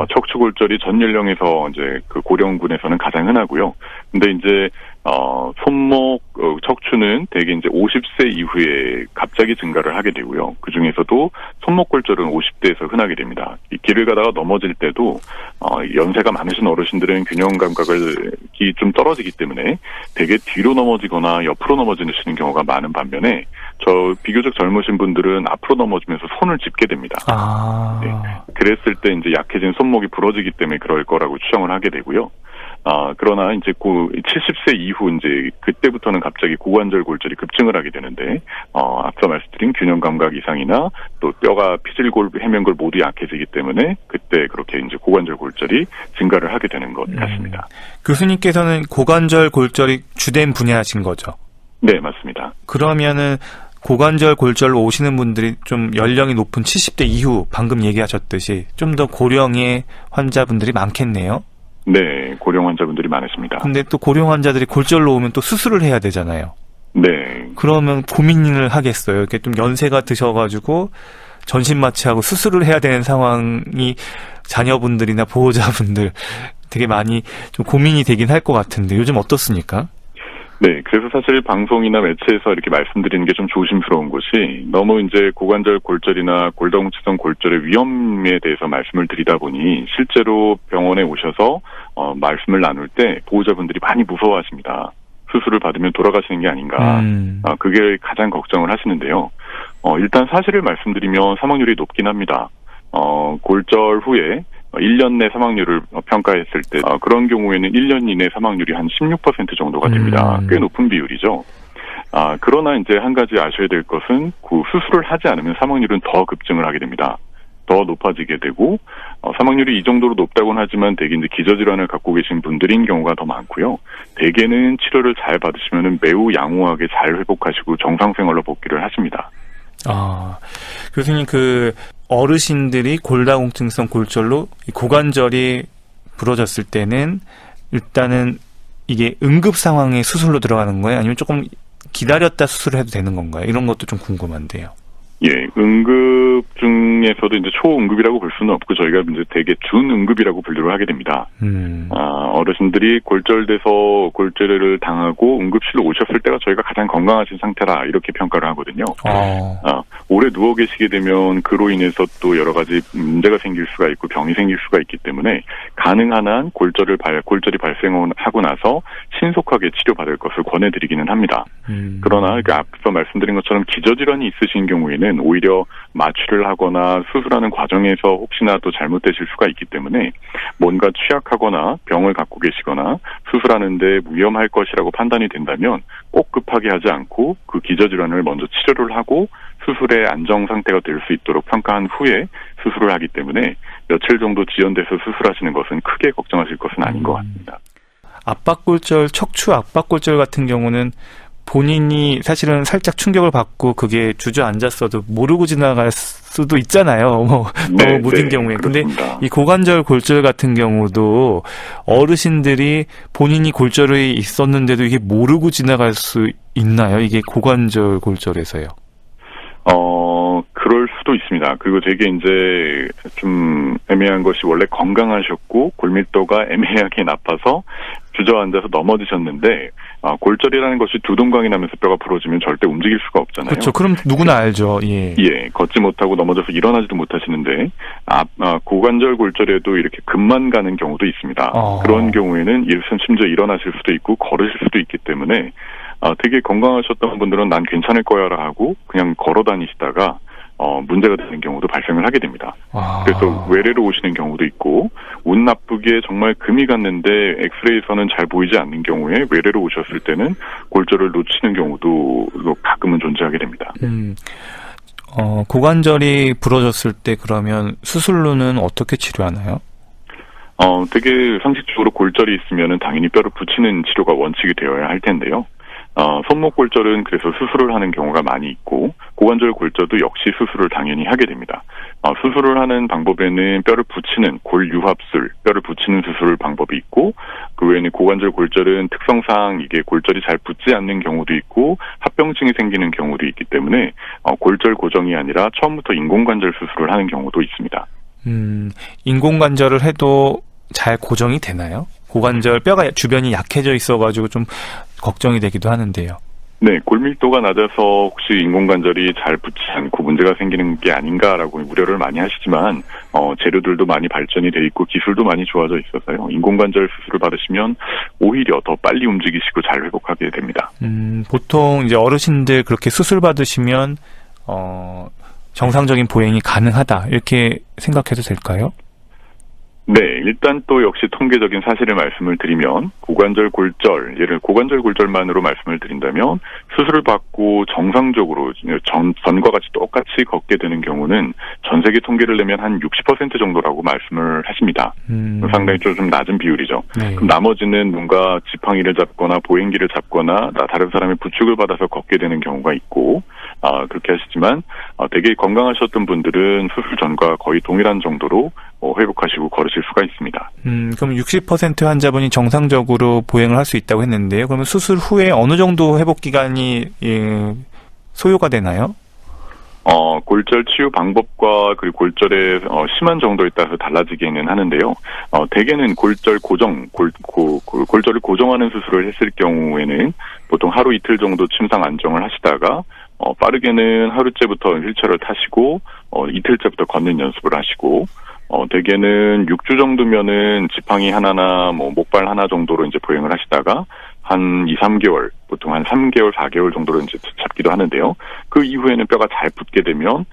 척추 골절이 전 연령에서 이제 그 고령군에서는 가장 흔하고요. 근데 이제 손목, 척추는 대개 이제 50세 이후에 갑자기 증가를 하게 되고요. 그 중에서도 손목 골절은 50대에서 흔하게 됩니다. 이 길을 가다가 넘어질 때도 연세가 많으신 어르신들은 균형 감각이 좀 떨어지기 때문에 대개 뒤로 넘어지거나 옆으로 넘어지시는 경우가 많은 반면에 비교적 젊으신 분들은 앞으로 넘어지면서 손을 짚게 됩니다. 네. 그랬을 때 이제 약해진 손목이 부러지기 때문에 그럴 거라고 추정을 하게 되고요. 그러나 이제 70세 이후 이제 그때부터는 갑자기 고관절 골절이 급증을 하게 되는데, 앞서 말씀드린 균형 감각 이상이나 또 뼈가 피질골, 해면골 모두 약해지기 때문에 그때 그렇게 이제 고관절 골절이 증가를 하게 되는 것 같습니다. 교수님께서는 고관절 골절이 주된 분야신 거죠? 네, 맞습니다. 그러면은 고관절 골절로 오시는 분들이 좀 연령이 높은 70대 이후 방금 얘기하셨듯이 좀 더 고령의 환자분들이 많겠네요? 네, 고령 환자분들이 많으십니다. 근데 또 고령 환자들이 골절로 오면 또 수술을 해야 되잖아요. 네, 그러면 고민을 하겠어요. 이렇게 좀 연세가 드셔가지고 전신 마취하고 수술을 해야 되는 상황이 자녀분들이나 보호자분들 되게 많이 좀 고민이 되긴 할 것 같은데 요즘 어떻습니까? 네, 그래서 사실 방송이나 매체에서 이렇게 말씀드리는 게 좀 조심스러운 것이 너무 이제 고관절 골절이나 골다공증성 골절의 위험에 대해서 말씀을 드리다 보니 실제로 병원에 오셔서 말씀을 나눌 때 보호자분들이 많이 무서워하십니다. 수술을 받으면 돌아가시는 게 아닌가. 그게 가장 걱정을 하시는데요. 일단 사실을 말씀드리면 사망률이 높긴 합니다. 골절 후에 1년 내 사망률을 평가했을 때 그런 경우에는 1년 이내 사망률이 한 16% 정도가 됩니다. 꽤 높은 비율이죠. 그러나 이제 한 가지 아셔야 될 것은 그 수술을 하지 않으면 사망률은 더 급증을 하게 됩니다. 더 높아지게 되고 사망률이 이 정도로 높다고는 하지만 대개 이제 기저질환을 갖고 계신 분들인 경우가 더 많고요. 대개는 치료를 잘 받으시면 매우 양호하게 잘 회복하시고 정상생활로 복귀를 하십니다. 교수님 어르신들이 골다공증성 골절로 고관절이 부러졌을 때는 일단은 이게 응급 상황에 수술로 들어가는 거예요? 아니면 조금 기다렸다 수술을 해도 되는 건가요? 이런 것도 좀 궁금한데요. 예, 응급 중에서도 이제 초응급이라고 볼 수는 없고 저희가 이제 되게 준응급이라고 분류를 하게 됩니다. 어르신들이 골절돼서 골절을 당하고 응급실로 오셨을 때가 저희가 가장 건강하신 상태라 이렇게 평가를 하거든요. 오래 누워 계시게 되면 그로 인해서 또 여러 가지 문제가 생길 수가 있고 병이 생길 수가 있기 때문에 가능한 한 골절이 발생하고 나서 신속하게 치료받을 것을 권해드리기는 합니다. 그러나 앞서 말씀드린 것처럼 기저질환이 있으신 경우에는 오히려 마취를 하거나 수술하는 과정에서 혹시나 또 잘못되실 수가 있기 때문에 뭔가 취약하거나 병을 갖고 계시거나 수술하는데 위험할 것이라고 판단이 된다면 꼭 급하게 하지 않고 그 기저질환을 먼저 치료를 하고 수술의 안정 상태가 될 수 있도록 평가한 후에 수술을 하기 때문에 며칠 정도 지연돼서 수술하시는 것은 크게 걱정하실 것은 아닌 것 같습니다. 압박골절, 척추 압박골절 같은 경우는 본인이 사실은 살짝 충격을 받고 그게 주저앉았어도 모르고 지나갈 수도 있잖아요. 너무 무딘 경우에. 근데 이 고관절 골절 같은 경우도 어르신들이 본인이 골절이 있었는데도 이게 모르고 지나갈 수 있나요? 이게 고관절 골절에서요. 그럴 수도 있습니다. 그리고 되게 이제 좀 애매한 것이 원래 건강하셨고 골밀도가 애매하게 나빠서 주저앉아서 넘어지셨는데 골절이라는 것이 두동강이 나면서 뼈가 부러지면 절대 움직일 수가 없잖아요. 그렇죠. 그럼 누구나 알죠. 예. 걷지 못하고 넘어져서 일어나지도 못하시는데 고관절 골절에도 이렇게 금만 가는 경우도 있습니다. 그런 경우에는 심지어 일어나실 수도 있고 걸으실 수도 있기 때문에 되게 건강하셨던 분들은 난 괜찮을 거야라 하고 그냥 걸어 다니시다가 문제가 되는 경우도 발생을 하게 됩니다. 그래서 외래로 오시는 경우도 있고 운 나쁘게 정말 금이 갔는데 엑스레이에서는 잘 보이지 않는 경우에 외래로 오셨을 때는 골절을 놓치는 경우도 가끔은 존재하게 됩니다. 고관절이 부러졌을 때 그러면 수술로는 어떻게 치료하나요? 되게 상식적으로 골절이 있으면은 당연히 뼈를 붙이는 치료가 원칙이 되어야 할 텐데요. 손목 골절은 그래서 수술을 하는 경우가 많이 있고 고관절 골절도 역시 수술을 당연히 하게 됩니다. 수술을 하는 방법에는 뼈를 붙이는 골유합술, 뼈를 붙이는 수술 방법이 있고 그 외에는 고관절 골절은 특성상 이게 골절이 잘 붙지 않는 경우도 있고 합병증이 생기는 경우도 있기 때문에 골절 고정이 아니라 처음부터 인공관절 수술을 하는 경우도 있습니다. 인공관절을 해도 잘 고정이 되나요? 고관절 뼈가 주변이 약해져 있어가지고 좀 걱정이 되기도 하는데요. 네, 골밀도가 낮아서 혹시 인공관절이 잘 붙지 않고 문제가 생기는 게 아닌가라고 우려를 많이 하시지만 재료들도 많이 발전이 돼 있고 기술도 많이 좋아져 있어서요. 인공관절 수술을 받으시면 오히려 더 빨리 움직이시고 잘 회복하게 됩니다. 보통 이제 어르신들 그렇게 수술 받으시면 정상적인 보행이 가능하다 이렇게 생각해도 될까요? 네, 일단 또 역시 통계적인 사실을 말씀을 드리면 고관절 골절만으로 말씀을 드린다면 수술을 받고 정상적으로 전과 같이 똑같이 걷게 되는 경우는 전 세계 통계를 내면 한 60% 정도라고 말씀을 하십니다. 상당히 좀 낮은 비율이죠. 네. 그럼 나머지는 뭔가 지팡이를 잡거나 보행기를 잡거나 다른 사람의 부축을 받아서 걷게 되는 경우가 있고 그렇게 하시지만 되게 건강하셨던 분들은 수술 전과 거의 동일한 정도로 회복하시고 걸으실 수가 있습니다. 그럼 60% 환자분이 정상적으로 보행을 할 수 있다고 했는데요. 그러면 수술 후에 어느 정도 회복 기간이 소요가 되나요? 골절 치유 방법과 그리고 골절의 심한 정도에 따라서 달라지기는 하는데요. 대개는 골절 고정, 골절을 고정하는 수술을 했을 경우에는 보통 하루 이틀 정도 침상 안정을 하시다가 빠르게는 하루째부터 휠체어를 타시고 이틀째부터 걷는 연습을 하시고 대개는 6주 정도면은 지팡이 하나나 목발 하나 정도로 이제 보행을 하시다가 한 2, 3개월, 보통 한 3개월, 4개월 정도로 이제 잡기도 하는데요. 그 이후에는 뼈가 잘 붙게 되면,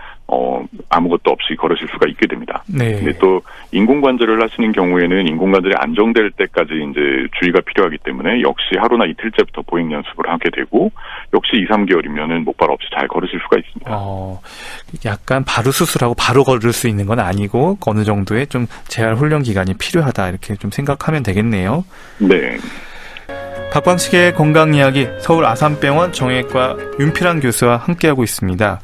아무것도 없이 걸으실 수가 있게 됩니다. 네. 근데 또 인공관절을 하시는 경우에는 인공관절이 안정될 때까지 이제 주의가 필요하기 때문에 역시 하루나 이틀째부터 보행 연습을 하게 되고, 역시 2, 3개월이면은 목발 없이 잘 걸으실 수가 있습니다. 약간 바로 수술하고 바로 걸을 수 있는 건 아니고, 어느 정도의 좀 재활 훈련 기간이 필요하다, 이렇게 좀 생각하면 되겠네요. 네. 박광식의 건강 이야기 서울 아산병원 정형외과 윤필환 교수와 함께하고 있습니다.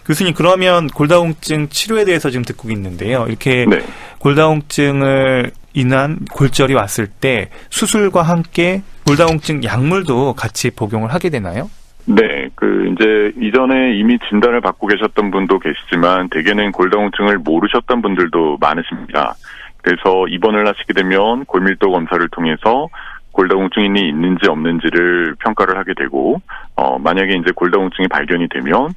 교수님, 그러면 골다공증 치료에 대해서 지금 듣고 있는데요. 이렇게 네. 골다공증을 인한 골절이 왔을 때 수술과 함께 골다공증 약물도 같이 복용을 하게 되나요? 네, 이제 이전에 이미 진단을 받고 계셨던 분도 계시지만 대개는 골다공증을 모르셨던 분들도 많으십니다. 그래서 입원을 하시게 되면 골밀도 검사를 통해서 골다공증이 있는지 없는지를 평가를 하게 되고, 만약에 이제 골다공증이 발견이 되면,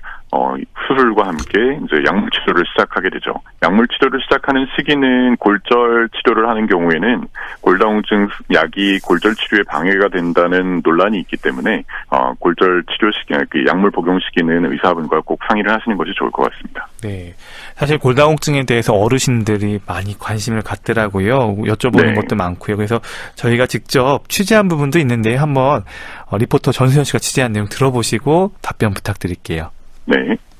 수술과 함께 이제 약물 치료를 시작하게 되죠. 약물 치료를 시작하는 시기는 골절 치료를 하는 경우에는 골다공증 약이 골절 치료에 방해가 된다는 논란이 있기 때문에, 골절 치료 시기, 약물 복용 시기는 의사분과 꼭 상의를 하시는 것이 좋을 것 같습니다. 네. 사실 골다공증에 대해서 어르신들이 많이 관심을 갖더라고요. 여쭤보는 네. 것도 많고요. 그래서 저희가 직접 취재한 부분도 있는데 한번 리포터 전수현 씨가 취재한 내용 들어보시고 답변 부탁드릴게요. 네.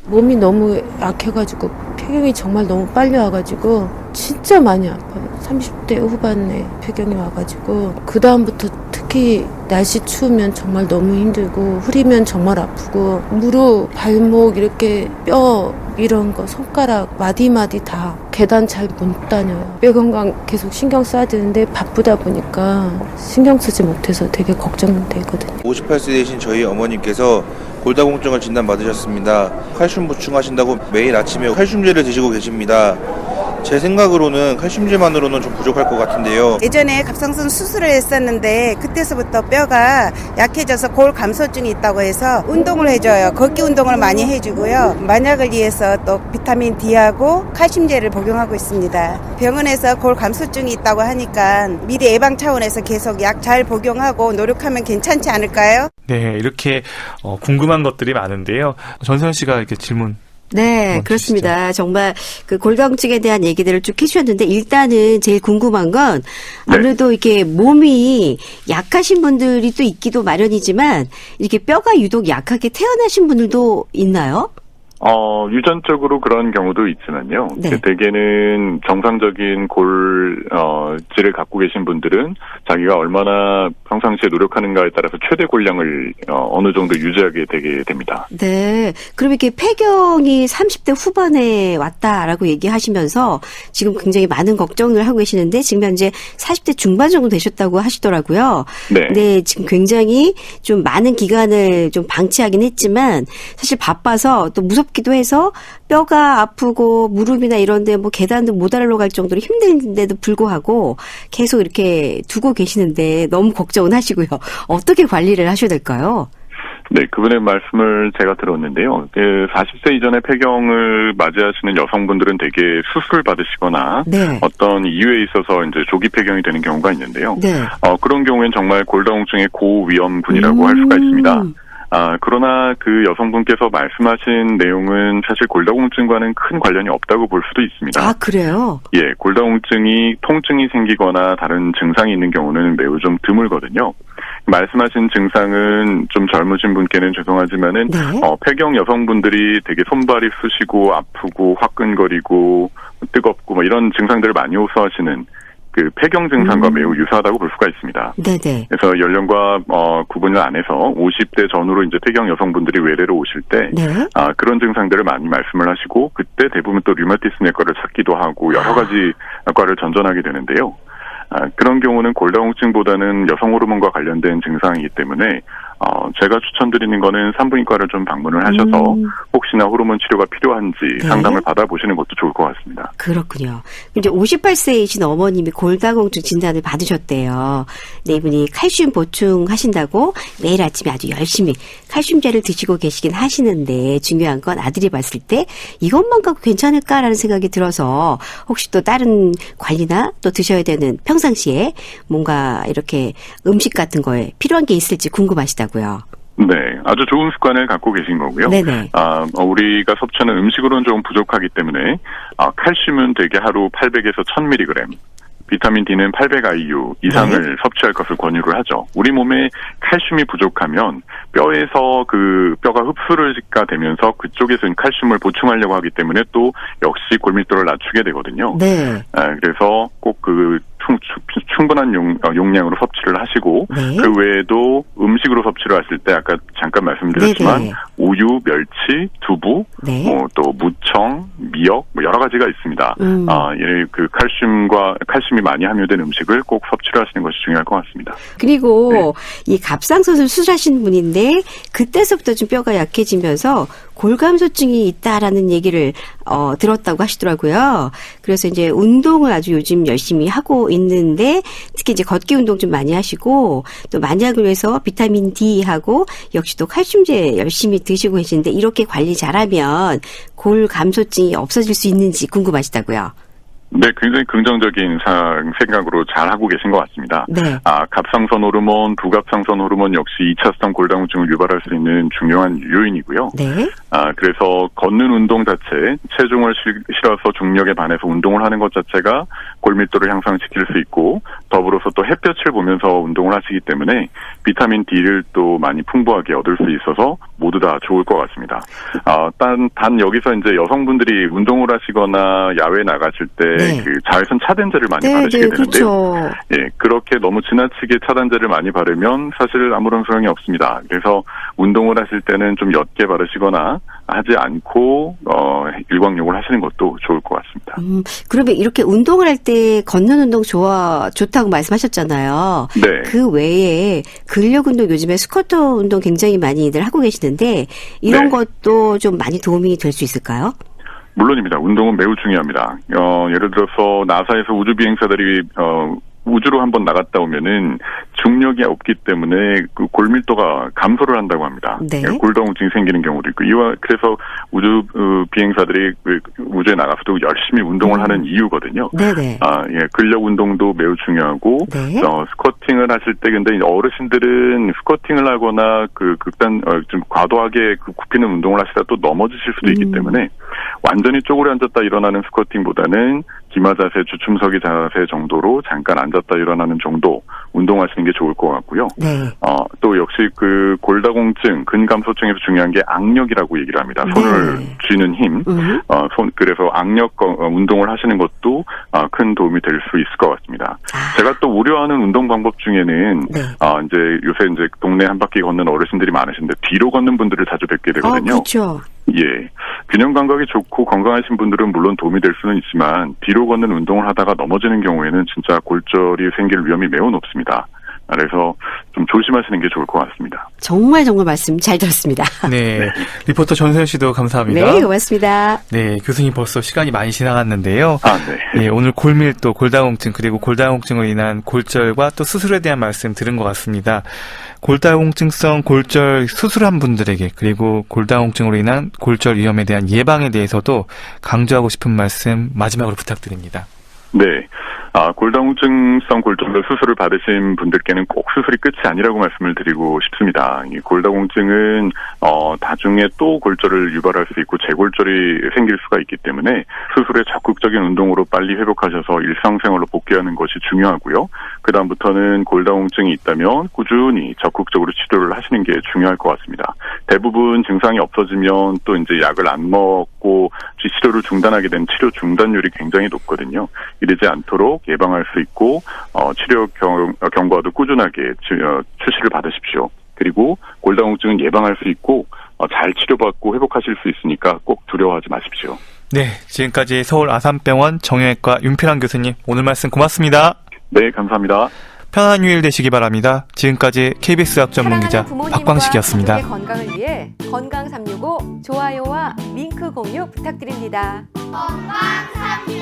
몸이 너무 약해가지고 폐경이 정말 너무 빨리 와가지고 진짜 많이 아파요. 30대 후반에 폐경이 와가지고 그 다음부터 특히 날씨 추우면 정말 너무 힘들고 흐리면 정말 아프고 무릎, 발목 이렇게 뼈 이런 거 손가락 마디마디 다 계단 잘 못 다녀요. 뼈 건강 계속 신경 써야 되는데 바쁘다 보니까 신경 쓰지 못해서 되게 걱정되거든요. 58세 되신 저희 어머님께서 골다공증을 진단받으셨습니다. 칼슘 보충하신다고 매일 아침에 칼슘제를 드시고 계십니다. 제 생각으로는 칼슘제만으로는 좀 부족할 것 같은데요. 예전에 갑상선 수술을 했었는데 그때서부터 뼈가 약해져서 골 감소증이 있다고 해서 운동을 해줘요. 걷기 운동을 많이 해주고요. 만약을 위해서 또 비타민 D하고 칼슘제를 복용하고 있습니다. 병원에서 골 감소증이 있다고 하니까 미리 예방 차원에서 계속 약 잘 복용하고 노력하면 괜찮지 않을까요? 네, 이렇게 궁금한 것들이 많은데요. 전수현 씨가 이렇게 질문. 네, 그렇습니다. 정말 그 골다공증에 대한 얘기들을 쭉 해주셨는데 일단은 제일 궁금한 건 아무래도 이렇게 몸이 약하신 분들이 또 있기도 마련이지만 이렇게 뼈가 유독 약하게 태어나신 분들도 있나요? 유전적으로 그런 경우도 있지만요. 네. 대개는 정상적인 골질을 갖고 계신 분들은 자기가 얼마나 평상시에 노력하는가에 따라서 최대 골량을 어느 정도 유지하게 되게 됩니다. 네. 그럼 이렇게 폐경이 30대 후반에 왔다라고 얘기하시면서 지금 굉장히 많은 걱정을 하고 계시는데 지금 현재 40대 중반 정도 되셨다고 하시더라고요. 네. 네, 지금 굉장히 좀 많은 기간을 좀 방치하긴 했지만 사실 바빠서 또 무섭기도 해서 뼈가 아프고 무릎이나 이런데 뭐 계단도 못 올라갈 정도로 힘든데도 불구하고 계속 이렇게 두고 계시는데 너무 걱정은 하시고요. 어떻게 관리를 하셔야 될까요? 네, 그분의 말씀을 제가 들었는데요. 40세 이전의 폐경을 맞이하시는 여성분들은 대개 수술 받으시거나 네. 어떤 이유에 있어서 이제 조기 폐경이 되는 경우가 있는데요. 네. 그런 경우엔 정말 골다공증의 고위험군이라고 할 수가 있습니다. 그러나 그 여성분께서 말씀하신 내용은 사실 골다공증과는 큰 관련이 없다고 볼 수도 있습니다. 아, 그래요? 예, 골다공증이 통증이 생기거나 다른 증상이 있는 경우는 매우 좀 드물거든요. 말씀하신 증상은 좀 젊으신 분께는 죄송하지만은 네. 폐경 여성분들이 되게 손발이 쑤시고 아프고 화끈거리고 뜨겁고 뭐 이런 증상들을 많이 호소하시는 그 폐경 증상과 매우 유사하다고 볼 수가 있습니다. 네네. 그래서 연령과 구분을 안 해서 50대 전후로 이제 폐경 여성분들이 외래로 오실 때 네. 그런 증상들을 많이 말씀을 하시고 그때 대부분 또 류마티스 내과를 찾기도 하고 여러 가지 과를 전전하게 되는데요. 그런 경우는 골다공증보다는 여성 호르몬과 관련된 증상이기 때문에 제가 추천드리는 거는 산부인과를 좀 방문을 하셔서 혹시나 호르몬 치료가 필요한지 네. 상담을 받아보시는 것도 좋을 것 같습니다. 그렇군요. 이제 58세이신 어머님이 골다공증 진단을 받으셨대요. 네, 이분이 칼슘 보충하신다고 매일 아침에 아주 열심히 칼슘제를 드시고 계시긴 하시는데 중요한 건 아들이 봤을 때 이것만 갖고 괜찮을까라는 생각이 들어서 혹시 또 다른 관리나 또 드셔야 되는 평상시에 뭔가 이렇게 음식 같은 거에 필요한 게 있을지 궁금하시다고요. 네, 아주 좋은 습관을 갖고 계신 거고요. 네네. 우리가 섭취하는 음식으로는 좀 부족하기 때문에 칼슘은 되게 하루 800에서 1000mg, 비타민 D는 800IU 이상을 섭취할 것을 권유를 하죠. 우리 몸에 칼슘이 부족하면 뼈에서 그 뼈가 흡수가 되면서 그쪽에서 칼슘을 보충하려고 하기 때문에 또 역시 골밀도를 낮추게 되거든요. 네. 그래서 꼭 그 충분한 용량으로 섭취를 하시고 네. 그 외에도 음식으로 섭취를 하실 때 아까 잠깐 말씀드렸지만 네네. 우유, 멸치, 두부, 네. 또 무청, 미역 여러 가지가 있습니다. 그 칼슘이 많이 함유된 음식을 꼭 섭취를 하시는 것이 중요할 것 같습니다. 그리고 이 갑상선을 수술하신 분인데 그때서부터 좀 뼈가 약해지면서 골감소증이 있다라는 얘기를 들었다고 하시더라고요. 그래서 이제 운동을 아주 요즘 열심히 하고 있는데 특히 이제 걷기 운동 좀 많이 하시고 또 만약을 위해서 비타민 D하고 역시 또 칼슘제 열심히 드시고 계시는데 이렇게 관리 잘하면 골감소증이 없어질 수 있는지 궁금하시다고요. 네, 굉장히 긍정적인 생각으로 잘 하고 계신 것 같습니다. 네. 갑상선 호르몬, 부갑상선 호르몬 역시 2차성 골다공증을 유발할 수 있는 중요한 요인이고요. 네. 그래서 걷는 운동 자체, 체중을 실어서 중력에 반해서 운동을 하는 것 자체가 골밀도를 향상시킬 수 있고 더불어서 또 햇볕을 보면서 운동을 하시기 때문에 비타민 D를 또 많이 풍부하게 얻을 수 있어서 모두 다 좋을 것 같습니다. 단 여기서 이제 여성분들이 운동을 하시거나 야외에 나가실 때 네. 그 자외선 차단제를 많이 네, 바르시게 네, 되는데요. 그렇죠. 예, 그렇게 너무 지나치게 차단제를 많이 바르면 사실 아무런 소용이 없습니다. 그래서 운동을 하실 때는 좀 옅게 바르시거나 하지 않고 일광욕을 하시는 것도 좋을 것 같습니다. 그러면 이렇게 운동을 할 때 걷는 운동 좋다고 말씀하셨잖아요. 네. 그 외에 근력 운동 요즘에 스쿼터 운동 굉장히 많이들 하고 계시는데 이런 네. 것도 좀 많이 도움이 될 수 있을까요? 물론입니다. 운동은 매우 중요합니다. 예를 들어서 나사에서 우주 비행사들이 우주로 한번 나갔다 오면은 중력이 없기 때문에 그 골밀도가 감소를 한다고 합니다. 네. 골다공증이 생기는 경우도 있고 그래서 우주 비행사들이 우주에 나가서도 열심히 운동을 하는 이유거든요. 네네. 근력 운동도 매우 중요하고 네. 스쿼팅을 하실 때 근데 어르신들은 스쿼팅을 하거나 좀 과도하게 굽히는 운동을 하시다 또 넘어지실 수도 있기 때문에 완전히 쪼그려 앉았다 일어나는 스쿼팅보다는 기마 자세, 주춤서기 자세 정도로 잠깐 앉았다 일어나는 정도 운동하시는 게 좋을 것 같고요. 네. 또 역시 그 골다공증, 근감소증에서 중요한 게 악력이라고 얘기를 합니다. 손을 쥐는 힘. 그래서 악력 운동을 하시는 것도 큰 도움이 될 수 있을 것 같습니다. 제가 또 우려하는 운동 방법 중에는 네. 이제 요새 이제 동네 한 바퀴 걷는 어르신들이 많으신데 뒤로 걷는 분들을 자주 뵙게 되거든요. 그렇죠. 예. 균형 감각이 좋고 건강하신 분들은 물론 도움이 될 수는 있지만 뒤로 걷는 운동을 하다가 넘어지는 경우에는 진짜 골절이 생길 위험이 매우 높습니다. 그래서 좀 조심하시는 게 좋을 것 같습니다. 정말 말씀 잘 들었습니다. 네. 리포터 전소연 씨도 감사합니다. 네, 고맙습니다. 네, 교수님 벌써 시간이 많이 지나갔는데요. 네. 네, 오늘 골밀도, 골다공증, 그리고 골다공증으로 인한 골절과 또 수술에 대한 말씀 들은 것 같습니다. 골다공증성 골절 수술한 분들에게 그리고 골다공증으로 인한 골절 위험에 대한 예방에 대해서도 강조하고 싶은 말씀 마지막으로 부탁드립니다. 네. 골다공증성 골절 수술을 받으신 분들께는 꼭 수술이 끝이 아니라고 말씀을 드리고 싶습니다. 이 골다공증은 나중에 또 골절을 유발할 수 있고 재골절이 생길 수가 있기 때문에 수술에 적극적인 운동으로 빨리 회복하셔서 일상생활로 복귀하는 것이 중요하고요. 그다음부터는 골다공증이 있다면 꾸준히 적극적으로 치료를 하시는 게 중요할 것 같습니다. 대부분 증상이 없어지면 또 이제 약을 안 먹고 치료를 중단하게 되는 치료 중단율이 굉장히 높거든요. 이러지 않도록 예방할 수 있고 치료 경과도 꾸준하게 추시를 받으십시오. 그리고 골다공증은 예방할 수 있고 잘 치료받고 회복하실 수 있으니까 꼭 두려워하지 마십시오. 네, 지금까지 서울 아산병원 정형외과 윤필환 교수님 오늘 말씀 고맙습니다. 네, 감사합니다. 편안한 휴일 되시기 바랍니다. 지금까지 KBS 학 전문 기자 박광식이었습니다. 가족의 건강을 위해 건강 365 좋아요와 링크 공유 부탁드립니다. 건강 365